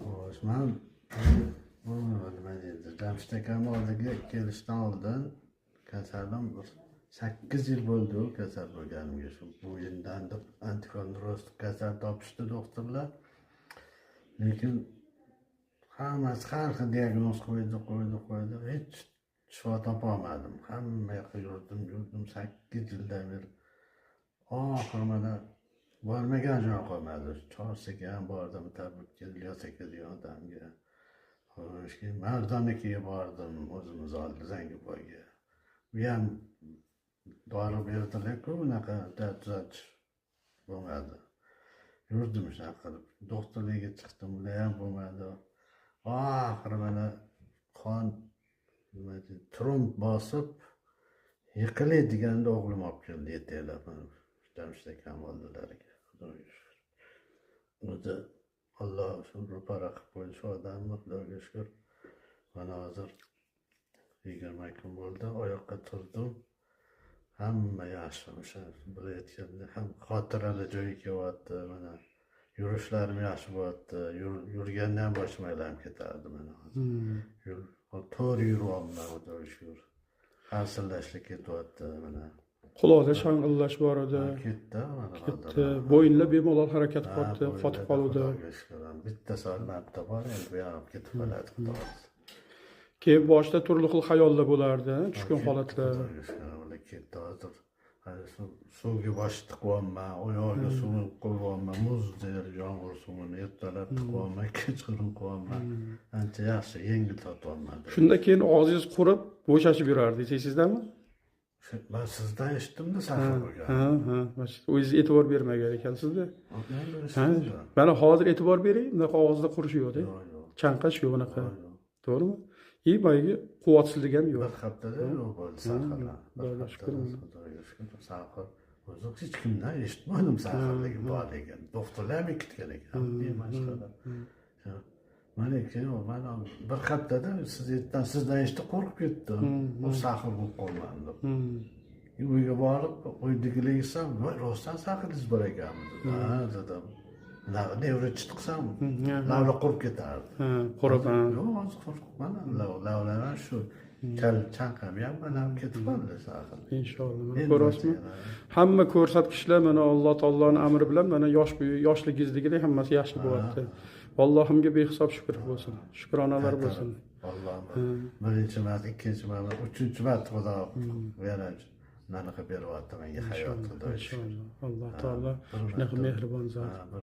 Xo'sh, men nima deydi, Jamshid akam oldiga kelishdan oldin kasalim 8 yil bo'ldi u kasal bo'lganimga. Shu bo'yindan deb antikontrost kasal topishdi doktorlar. Lekin hammasi har xil diagnoz qo'ydi. Hech shifo topolmadim. Hamma yoqqa yurdim 8 yildan beri. Oxiri mana bormagan joy qolmadi. Chorsiga ham bordim, Tabrikka Ilyos aka degan odamga. Xo'sh, Mardonikiga bordim, o'zimiz oldi Zangiboyga. Bu ham dori berdilar-ku, bunaqa tuzatish bo'lmadi. Yurdim shunaqa qilib. Doktorlarga chiqdim, bular ham bo'lmadi. Oxiri mana qon tromb bosib yiqilay deganda o'g'lim olib keldi yetaklab. Jamshid akam oldilariga. Xudoga shukr. O'zi Alloh shu ro'para qilib qo'ydi shu odamni, Xudoga shukr. Mana hozir 20 kun bo'ldi, oyoqqa turdim. Hamma yaxshi, o'sha bilayotganda ham xotirali joyiga kelyapti. Mana yurishlarim yaxshi bo'lyapti. Yurganda ham boshim aylanib ketardi mana hozir. To'g'ri yuryapman, Xudoga shukr. Harsillashlik ketyapti mana. Quloqda shang'illash bor edi. Ketdi. Bo'yinlar bemalol harakat qildi, qotib qoldi. Bitta soat marta bor, endi bu ham ketib qoladi. Keyin boshida turli xil xayollar bo'lardi, tushkun holatlar. Ketdi hozir. Suvga bosh tiqyapman, oyog'iga suv qo'yyapman, muzdir, yomg'ir suvini ertalab tiqyapman, kechqurun qo'yyapman. Ancha yaxshi, yengil tortyapman. Shunda keyin og'zingiz qurib, bo'shashib yurardi, esingizdami? Ben sizdan eshitdim-da safar bo'lgan. O'zingiz e'tibor bermagan ekansiz-da. Mana hozir e'tibor bering, bunaqa og'izda qurish yo'q-da. Chanqash yo'q bunaqa. To'g'rimi? Boyagi quvvatsizlik ham yo'q. Bir haftada yo'q bo'ldi safarlar. Xudoga shukr. Safar. O'zi hech kimdan eshitmadim safarligi borligini. Doktorlar ham ikkitgan ekan. Mana mana bir haftada sizdan eshitib qo'rqib ketdim. Bu sahar bo'lib qolmadi. Uyga borib, uydagilar yesam, rostdan sahringiz bor ekanmi? Ha, dedim. Nevra chiqsam, lavla qurib ketardi. Qurib. Yo'q, hozir qo'rqibman. Lavlalar shu chanqam ham mana ketib qoldi sahar. Inshaalloh. Ko'rasizmi? Hamma ko'rsatkichlar mana Alloh taoloning amri bilan mana yoshligingizdagidek hammasi yaxshi bo'lyapti. Allohimga behisob shukr bo'lsin. Shukronalar bo'lsin. Allohim. Birinchi marta, ikkinchi marta, uchinchi marta Xudo yana nanaqa beryapti menga hayot. Inshaalloh. Alloh taolo shunaqa mehribon zot.